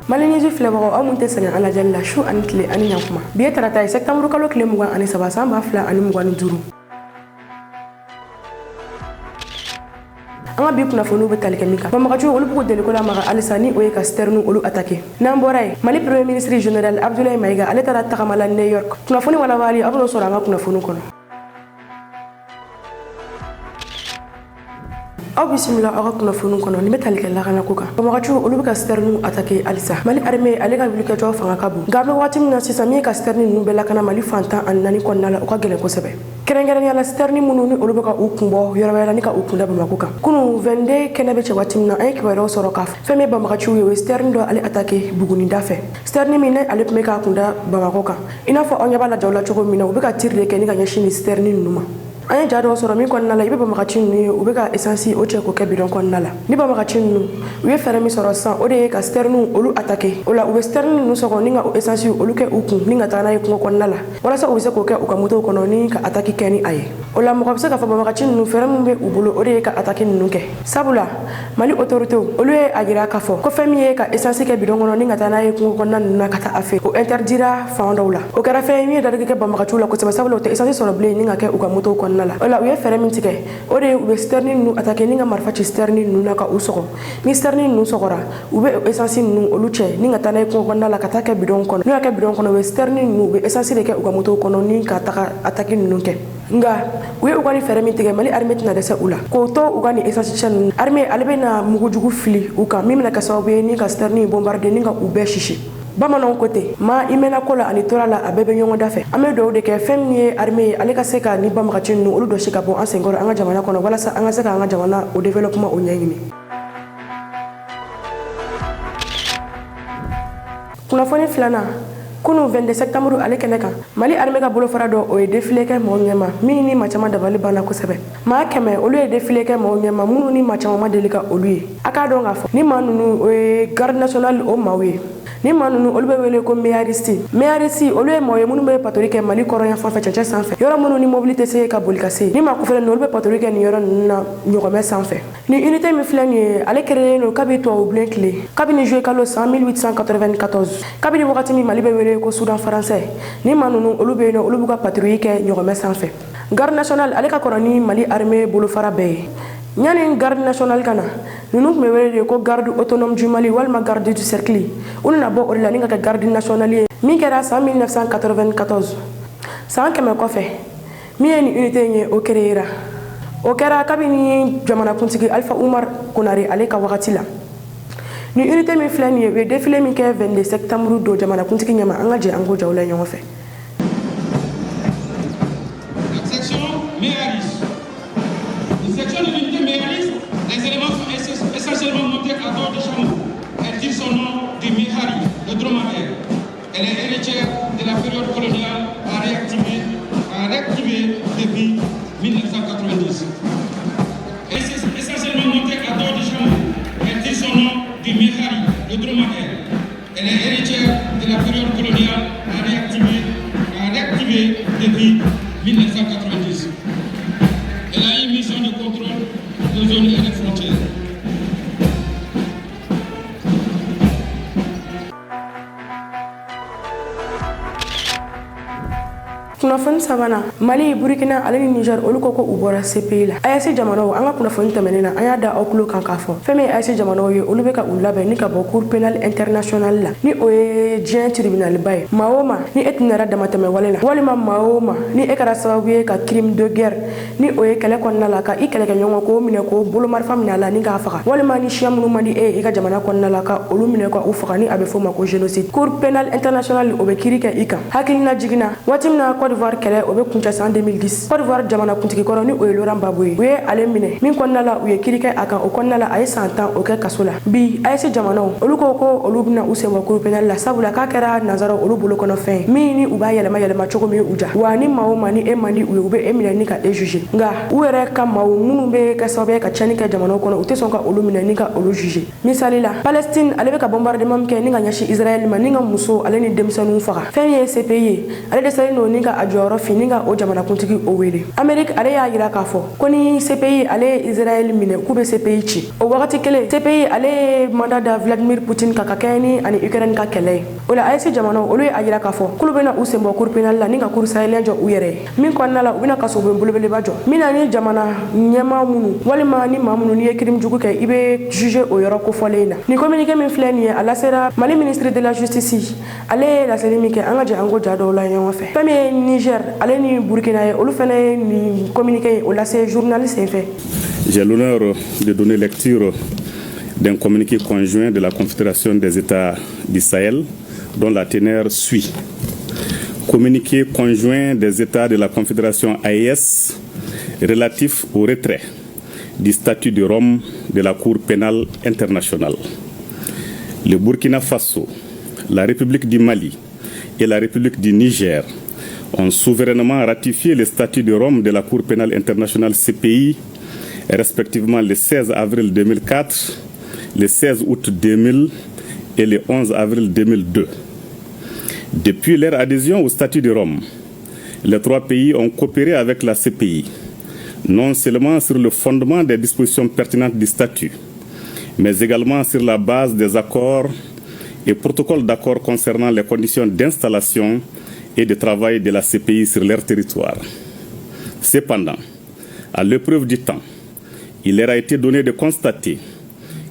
Malinizu filɛbagaw aw mun tɛ sɛgɛn ala jali la su ani tile ani ɲankuma bi ye tarata ye septembre kalo tile 23 san 2025 an ka bi kunnafoniw bɛ tali kɛ min kan banbagaciw olu b'u deliko lamaga halisa ni o ye ka citernes olu attaqué n'an bɔra ye mali premier ministre général Abdoulaye Maïga ale taara tagamala New York kunnafoni walawali a b'o sɔrɔ an ka kunnafoni kɔnɔ. aw bisimila aw ka kunnafoni kɔnɔ ni bɛ tali kɛ lakanako kan banbagaciw olu bɛ ka citernes attaqué halisa mali armée ale ka wulikajɔ fanga ka bon nka an bɛ waati min na sisan min ye ka citernes ninnu bɛɛ lakana mali fantan ani 4 kɔnɔna la o ka gɛlɛn kosɛbɛ kɛrɛnkɛrɛnnenya la citernes minnu ni olu bɛ ka u kun bɔ yɔrɔ wɛrɛ la ni ka u kunda Bamako kan kunun 22 kɛnɛ bɛ cɛ waati min na an ye kibaruyaw sɔrɔ k'a fɔ fɛn min ye banbagaciw ye o ye citerne dɔ ale attaqué Buguni da fɛ citerne min ale tun bɛ k'a kunda Bamako kan i n'a fɔ aw ɲɛ b'a la jaw la cogo min na u bɛ ka tir de kɛ ni ka ɲɛsin ni citerne ninnu ma an ye ja dɔw sɔrɔ min kɔnɔna la i bɛ banbagaci ninnu ye u bɛ ka essence o cɛ k'o kɛ bidon kɔnɔna la ni banbagaci ninnu u ye fɛɛrɛ min sɔrɔ sisan o de ye ka citernes olu attaqué o la u bɛ citernes ninnu sɔgɔ ni ka o essence olu kɛ u kun ni ka taga n'a ye kungo kɔnɔna la walasa u bɛ se k'o kɛ u ka motow kɔnɔ ni ka attaque kɛ ni a ye o la mɔgɔ bɛ se k'a fɔ banbagaci ninnu fɛɛrɛ min bɛ u bolo o de ye ka attaque ninnu kɛ sabula mali autoritéw olu ye a jira k'a fɔ ko fɛn min ye ka essence kɛ bidon kɔnɔ ni ka taga n'a ye kungo kɔnɔna ninnu na ka taa a feere o interdira fan dɔw la o kɛra fɛn ye min ye dadigi kɛ banbagaciw la kosɛbɛ sabula u tɛ essence sɔrɔ bilen ni ka kɛ u ka motow kɔnɔna la o la u ye fɛɛrɛ min tigɛ o de ye u bɛ citernes ninnu attaqué ni ka marifa ci citernes ninnu na ka u sɔgɔ ni citernes ninnu sɔgɔra u bɛ essence ninnu olu cɛ ni ka taa n'a ye kungo kɔnɔna la ka taa kɛ bidon kɔnɔ n'u y'a kɛ bidon kɔnɔ u bɛ citernes ninnu u bɛ essence de kɛ u ka motow kɔnɔ ni ka taga attaque ninnu kɛ nka u ye u ka ni fɛɛrɛ min tigɛ mali armée tɛna dɛsɛ u la k'o to u ka ni essence cɛ ninnu armée ale bɛna mugujugu fili u kan min bɛna kɛ sababu ye ni ka citernes bombarder ni ka u bɛɛ sisi bamananw ko ten maa i mɛnna ko la ani tora la a bɛɛ bɛ ɲɔgɔn da fɛ an bɛ dugawu de kɛ fɛn min ye armée ye ale ka se ka ni banbagaci ninnu olu dɔsi ka bɔ an senkɔrɔ an ka jamana kɔnɔ walasa an ka se ka an ka jamana o développement o ɲɛɲini kunnafoni filanan kunun 22 septembre ale kɛnɛ kan mali armée ka bolofara dɔ o ye défilé kɛ mɔgɔw ɲɛma min ni maa caman dabali banna kosɛbɛ maa 100 olu ye défilé kɛ mɔgɔw ɲɛma minnu ni maa caman ma deli ka olu ye a k'a dɔn k'a fɔ ni maa ninnu o ye garde nationale o maaw ye ni maa ninnu olu bɛ wele ko méariste olu ye maaw ye minnu bɛ patrouille kɛ mali kɔrɔn fan fɛ cɛncɛn sanfɛ yɔrɔ minnu ni mobili tɛ se ka boli ka se ni maa kufɛlen ninnu olu bɛ patrouille kɛ nin yɔrɔ ninnu na ɲɔgɔmɛ sanfɛ ni unité min filɛ nin ye ale créé don kabini tubabubilen tile kabini juillet kalo san 1894 kabini wagati min mali bɛ wele ko Soudan français ni maa ninnu olu bɛ yen nɔ olu b'u ka patrouille kɛ ɲɔgɔmɛ sanfɛ garde nationale ale ka kɔrɔ ni mali armée bolofara bɛɛ ye ɲani garde nationale ka na ninnu tun bɛ wele de ko garde autonome du Mali walima garde du cercle u nana bɔ o de la ni ka kɛ garde nationale ye min kɛra san 1994 san 100 kɔfɛ min ye nin unité ye o créera o kɛra kabini jamanakuntigi Alpha Umar Konare ale ka wagati la ni unité min filɛ nin ye u ye défilé min kɛ 22 septembre don jamanakuntigi ɲɛma an ka jɛ an k'o jaw la ɲɔgɔn fɛ. Les éléments sont essentiellement montés à bord de chameaux. Elle tire son nom du Mihari, le dromadaire. Elle est héritière de la période coloniale à réactiver depuis 1990. Elle est essentiellement montée à bord de chameaux. Elle tire son nom du Mihari, le dromadaire. Elle est héritière de la période coloniale à réactiver depuis 1990. Elle a une mission de contrôle de zones et des frontières. kunnafoni sabanan mali burkina ale ni niger olu ko u bɔra CPI la AES jamanaw an ka kunnafoni tɛmɛnen na an y'a da aw tulo kan k'a fɔ fɛn min ye AES jamanaw ye olu bɛ ka u labɛn ni ka bɔ cour pénal international la ni o ye diɲɛ tribunal ba ye maa o maa ni e tɛnɛra damatɛmɛ wale la walima maa o maa ni e kɛra sababu ye ka crime de guerre ni o ye kɛlɛ kɔnɔna la ka i kɛlɛkɛɲɔgɔn k'o minɛ k'o bolomarifa minɛ a la ni k'a faga walima ni siya minnu man di e ye i ka jamana kɔnɔna la ka olu minɛ ka u faga ni a bɛ fɔ o ma ko génocide cour pénal international o bɛ kiiri kɛ i kan hakilina jiginna waati min na Côte d'Ivoire kɛlɛ o bɛ kuncɛ san 2010 Côte d'Ivoire jamana kuntigi kɔrɔ ni o ye Laurent Gbagbo ye u ye ale minɛ min kɔnɔna la u ye kiiri kɛ a kan o kɔnɔna la a ye san 10 o kɛ kaso la bi AES jamanaw olu ko olu bɛna u sen bɔ cour pénal la sabula k'a kɛra nanzaraw olu bolo kɔnɔfɛn ye min ni u b'a yɛlɛma cogo min u ja wa ni maa o maa ni e man di u ye u bɛ e minɛ ni ka e juger nka u yɛrɛ ka maaw minnu bɛ kɛ sababu ye ka tiɲɛni kɛ jamanaw kɔnɔ u tɛ sɔn ka olu minɛ ni ka olu juger misali la Palestine ale bɛ ka bombardement min kɛ ni ka ɲɛsin Israël ma ni ka muso ale ni denmisɛnninw faga fɛn ye CPI ye ale dɛsɛlen don ni ka a jɔyɔrɔ fininga o jamana kuntigi o wele Amerique ale y'a yira k'a fɔ ko ni CPI ale Israël minɛ k'u bɛ CPI ci o wagati kelen CPI ale mandat da Vladimir Poutine ka kɛ ni ani Ukraine ka kɛlɛ o la AES jamana olu a yira k'a fɔ k'olu bɛna u senbɔ cour pénale la ni ka cour sahélien jɔ u yɛrɛ min kɔnɔna la u bɛna kaso belebeleba jɔ min na ni jamana ɲɛmaa minnu walima ni maa minnu n'i ye crime jugu kɛ i bɛ juger o yɔrɔ kofɔlen na ni communiqué min filɛ nin ye a lasera Mali ministre de la justice ale ye laseli min kɛ an ka jɛ an ko ja dɔw la ɲɔgɔn fɛ fɛn min ye Niger ale ni Burkina ye olu fɛnɛ ye ni communiqué o lase journaliste sen fɛ. J'ai l'honneur de donner lecture d'un communiqué conjoint de la Confédération des États du Sahel dont la teneur suit. Communiqué conjoint des États de la Confédération AES relatif au retrait du statut de Rome de la Cour pénale internationale. Le Burkina Faso, la République du Mali et la République du Niger ont souverainement ratifié le statut de Rome de la Cour pénale internationale CPI, respectivement le 16 avril 2004, le 16 août 2000 et le 11 avril 2002. Depuis leur adhésion au statut de Rome, les trois pays ont coopéré avec la CPI, non seulement sur le fondement des dispositions pertinentes du statut, mais également sur la base des accords et protocoles d'accord concernant les conditions d'installation et de travail de la CPI sur leur territoire. Cependant, à l'épreuve du temps, il leur a été donné de constater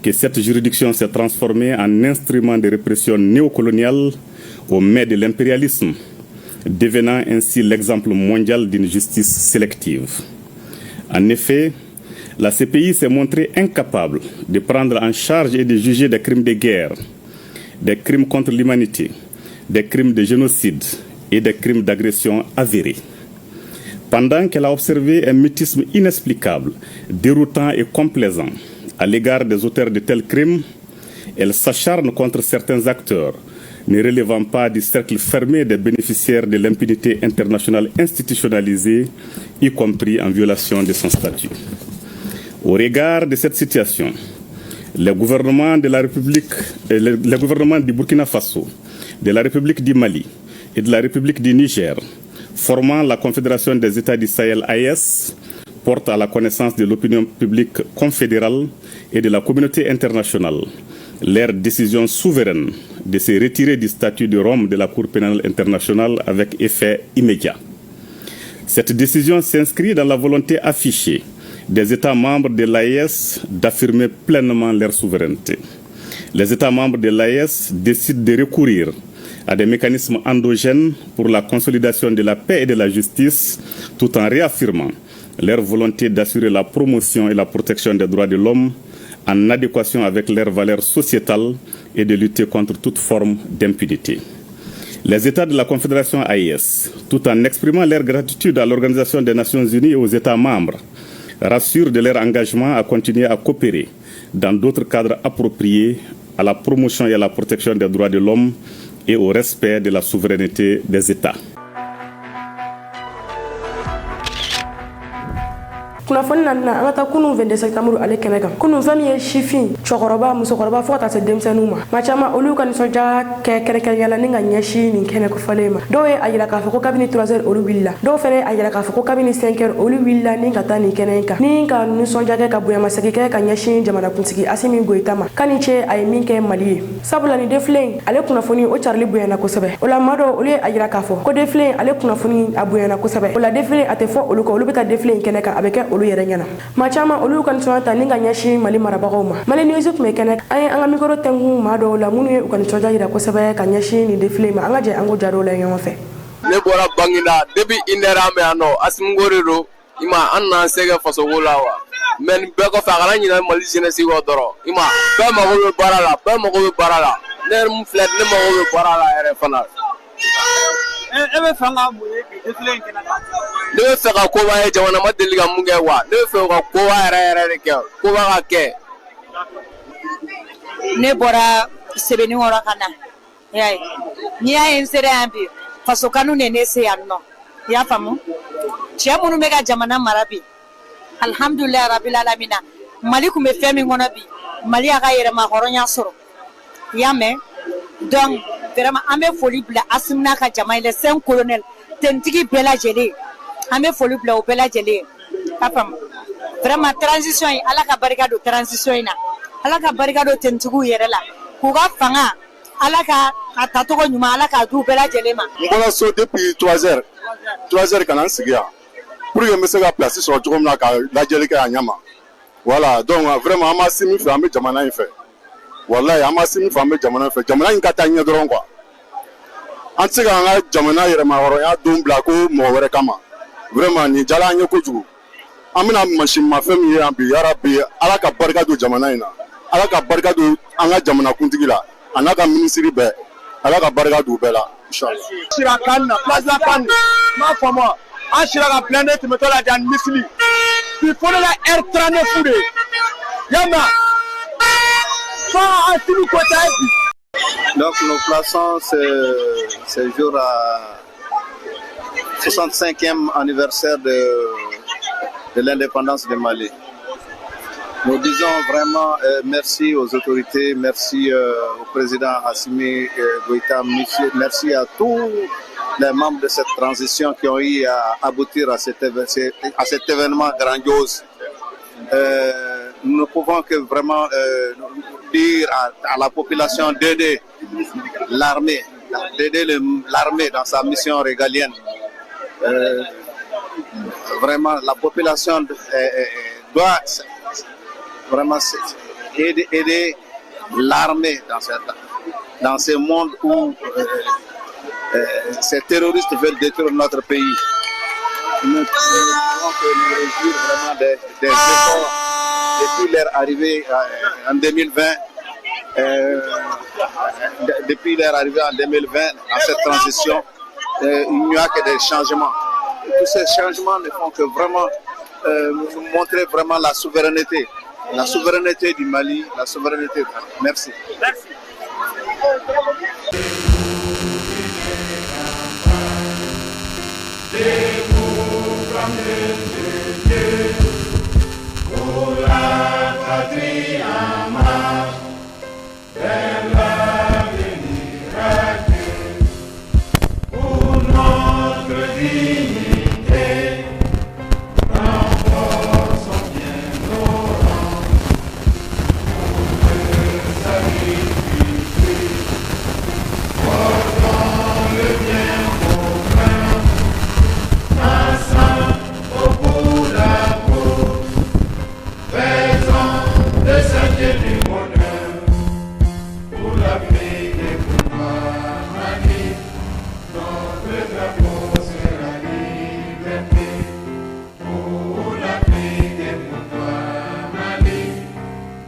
que cette juridiction s'est transformée en instrument de répression néocoloniale au mai de l'impérialisme, devenant ainsi l'exemple mondial d'une justice sélective. En effet, la CPI s'est montrée incapable de prendre en charge et de juger des crimes de guerre, des crimes contre l'humanité, des crimes de génocide et des crimes d'agression avérés. Pendant qu'elle a observé un mutisme inexplicable, déroutant et complaisant à l'égard des auteurs de tels crimes, elle s'acharne contre certains acteurs ne relevant pas du cercle fermé des bénéficiaires de l'impunité internationale institutionnalisée, y compris en violation de son statut. Au regard de cette situation, les gouvernements de la République, les gouvernements du Burkina Faso, de la République du Mali et de la République du Niger, formant la Confédération des États du Sahel AES, portent à la connaissance de l'opinion publique confédérale et de la communauté internationale leur décision souveraine de se retirer du statut de Rome de la Cour pénale internationale avec effet immédiat. Cette décision s'inscrit dans la volonté affichée des États membres de l'AES d'affirmer pleinement leur souveraineté. Les États membres de l'AES décident de recourir à des mécanismes endogènes pour la consolidation de la paix et de la justice, tout en réaffirmant leur volonté d'assurer la promotion et la protection des droits de l'homme en adéquation avec leurs valeurs sociétales et de lutter contre toute forme d'impunité. Les États de la Confédération AES, tout en exprimant leur gratitude à l'Organisation des Nations Unies et aux États membres, rassurent de leur engagement à continuer à coopérer dans d'autres cadres appropriés à la promotion et à la protection des droits de l'homme et au respect de la souveraineté des États. kunnafoni na an ka taa kunun 22 septembre ale kɛnɛ kan kunun fɛn min ye sifin cɛkɔrɔba musokɔrɔba fo ka taa se denmisɛnninw ma maa caman olu ka nisɔndiya kɛ kɛrɛnkɛrɛnnenya la ni ka ɲɛsin nin kɛnɛ kofɔlen ma dɔw ye a yira k'a fɔ ko kabini 3 heures olu wulila dɔw fɛnɛ a yira k'a fɔ ko kabini 5 heures olu wulila ni ka taa nin kɛnɛ in kan ni ka nisɔndiya kɛ ka bonyamasegin kɛ ka ɲɛsin jamanakuntigi Asimi Goyita ma k'a ni ce a ye min kɛ Mali ye sabula ni defilen ale kunnafoni o carili bonyana kosɛbɛ o la maa dɔw olu ye a yira k'a fɔ ko defilen ale kunnafoni a bonyana kosɛbɛ o la defilen a tɛ fɔ olu kɔ olu bɛ taa defilen kɛnɛ kan a bɛ kɛ olu yɛrɛ ɲɛna maa caman olu ka nisɔndiya ta ni ka ɲɛsin Mali marabagaw ma Mali News tun bɛ kɛnɛ an ye an ka mikoro tɛnku maa dɔw la minnu ye u ka nisɔndiya yira kosɛbɛ ka ɲɛsin nin defilen ma an ka jɛ an ko ja dɔw la ɲɔgɔn fɛ. Ne bɔra Banginda depuis une heure an bɛ yan nɔ Asimi Go de don i ma an nana se kɛ fasoko la wa mais nin bɛɛ kɔfɛ a kana ɲinɛ Mali jeunesse kɔ dɔrɔn i ma bɛɛ mago bɛ baara la bɛɛ mago bɛ baara la ne yɛrɛ mun filɛ ne mago bɛ baara la yɛrɛ fana. E bɛ fɛ ka mun ye bi défilé in kɛnɛ kan? Ne bɛ fɛ ka koba ye jamana ma deli ka mun kɛ wa ne bɛ fɛ ka koba yɛrɛ de kɛ koba ka kɛ. Ne bɔra Sebenikɔrɔ ka na i y'a ye n'i y'a ye n sera yan bi faso kanu de ne se yan nɔ i y'a faamu cɛ minnu bɛ ka jamana mara bi alhamdulilayi rabil alamina Mali tun bɛ fɛn min kɔnɔ bi Mali y'a ka yɛrɛma hɔrɔnya sɔrɔ i y'a mɛn donc vraiment an bɛ foli bila Asimi n'a ka jama ye les 5 colonels tentigi bɛɛ lajɛlen an bɛ foli bila o bɛɛ lajɛlen k'a faamu vraiment transition in ala ka barika don transition in na ala ka barika don tentigiw yɛrɛ la k'u ka fanga ala ka a tacogo ɲuman ala k'a di u bɛɛ lajɛlen ma. n bɔra so depuis 3 heures ka na n sigi yan pour que n bɛ se ka place sɔrɔ cogo min na ka lajɛli kɛ a ɲɛ ma voilà donc vraiment an ma si min fɛ an bɛ jamana in fɛ walayi an ma si min fɛ an bɛ jamana in fɛ jamana in ka taa ɲɛ dɔrɔn quoi an tɛ se k'an ka jamana yɛrɛmahɔrɔnya don bila ko mɔgɔ wɛrɛ kama vraiment nin jala an ye kojugu an bɛna mansinmafɛn min ye yan bi yarabi ala ka barika don jamana in na ala ka barika don an ka jamanakuntigi la a n'a ka minisiri bɛɛ ala ka barika don u bɛɛ la inshallah. sira kan na place la kan m'a fɔ ma an sira ka blende tɛmɛtɔ la jan misili bi fɔlɔ la R39 de yama fa asilu kota bi. Donc nous plaçons ce jour à 65e anniversaire de l'indépendance du Mali. Nous disons vraiment merci aux autorités, merci au président Assimi Goïta, merci à tous les membres de cette transition qui ont eu à aboutir à cet événement grandiose. Nous ne pouvons que vraiment dire à la population d'aider l'armée, dans sa mission régalienne. Vraiment, la population doit vraiment aider l'armée dans ce monde où ces terroristes veulent détruire notre pays. Nous ne pouvons que nous réjouir vraiment des efforts depuis leur arrivée en 2020. Depuis leur arrivée en 2020, dans cette transition, il n'y a que des changements. Tous ces changements ne font que vraiment montrer vraiment la souveraineté du Mali, la souveraineté. Merci. Merci. Pour la patrie en marche, vers l'avenir à Dieu, pour notre dignité, renforçons bien nos rangs, pour le sacrifier, portons le bien commun, ensemble au bout de la cour, faisons de cette du bonheur, pour l'Afrique et pour Mali, notre drapeau sera liberté. Pour l'Afrique et pour Mali,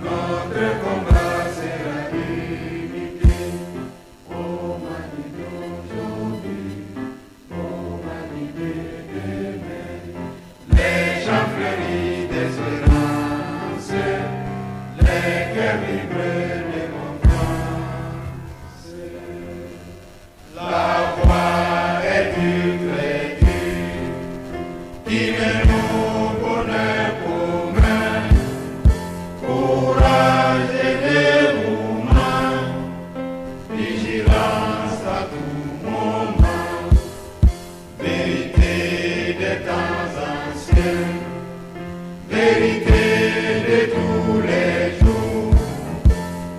notre combat sera l'unité. Au Mali d'aujourd'hui, au Mali de demain, les champs fleuris d'espérance, les cœurs libres de confiance. La voix est du crédit qui mène au bonheur commun, courage et dévouement, vigilance à tout moment, vérité des temps anciens, vérité de tous les jours,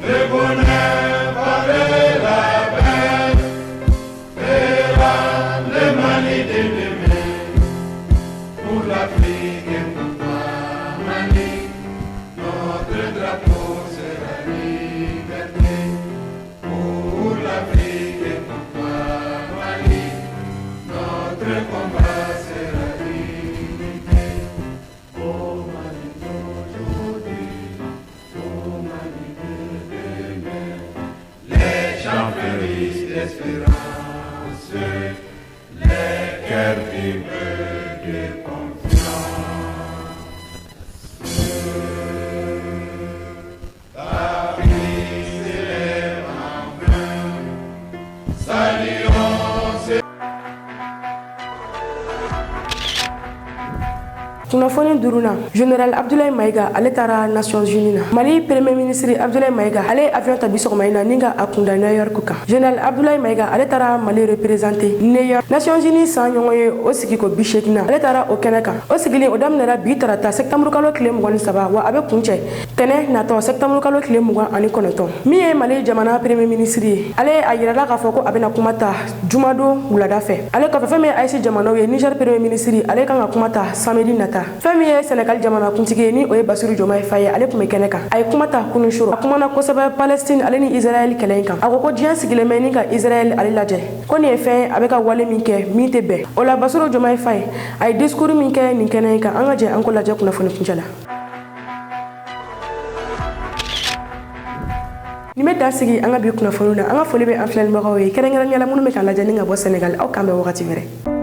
le bonheur par la paix, verra le Mali de demain, pour l'Afrique et pour Mali, notre drapeau sera liberté. Pour l'Afrique et pour Mali, notre combat sera l'unité. Au Mali d'aujourd'hui, au Mali de demain, les champs fleurissent d'espérance, les cœurs vibrent de confiance. L'Afrique s'élève enfin, saluons ses... kunnafoni duruna General Abdoulaye Maïga ale taara Nations Unies na. Mali Premier ministre Abdoulaye Maïga ale avion ta bisogoma ina ninga akunda New York kan. General Abdoulaye Maïga ale taara Mali représenter New York. Nations Unies sa ɲɔgɔn ye o sigi ko bishekina ale taara o kɛnɛ kan. O sigilen o daminɛra bi tarata septembre kalo tile 23 wa a bɛ kuncɛ tɛnɛ natɔ septembre kalo tile 29 min ye Mali jamana Premier ministre ye. Ale a yirala k'a fɔ ko a bɛna kuma ta jumadon wulada fɛ. Ale kɔfɛ fɛn min ye AES jamanaw ye Niger Premier ministre ale kan ka kuma ta samedi nata. Fɛn min ye Senegal jamana kuntigi ye ni o ye Bassirou Diomaye Faye ale tun bɛ kɛnɛ kan. A ye kuma ta kunun suro. A kumana kosɛbɛ Palestine ale ni Israel kɛlɛ in kan. A ko diɲɛ sigilen bɛ ni ka Israel ale lajɛ. Ko nin ye fɛn a bɛ ka wale min kɛ min tɛ bɛn. O la Bassirou Diomaye Faye a ye discours min kɛ nin kɛnɛ in kan an ka jɛ an ko lajɛ kunnafoni kuncɛ la. Ni bɛ da sigi an ka bi kunnafoniw na an ka foli bɛ an filɛlibagaw ye kɛrɛnkɛrɛnnenya la minnu bɛ k'an lajɛ ni ka bɔ Senegal aw k'an bɛn wagati wɛrɛ.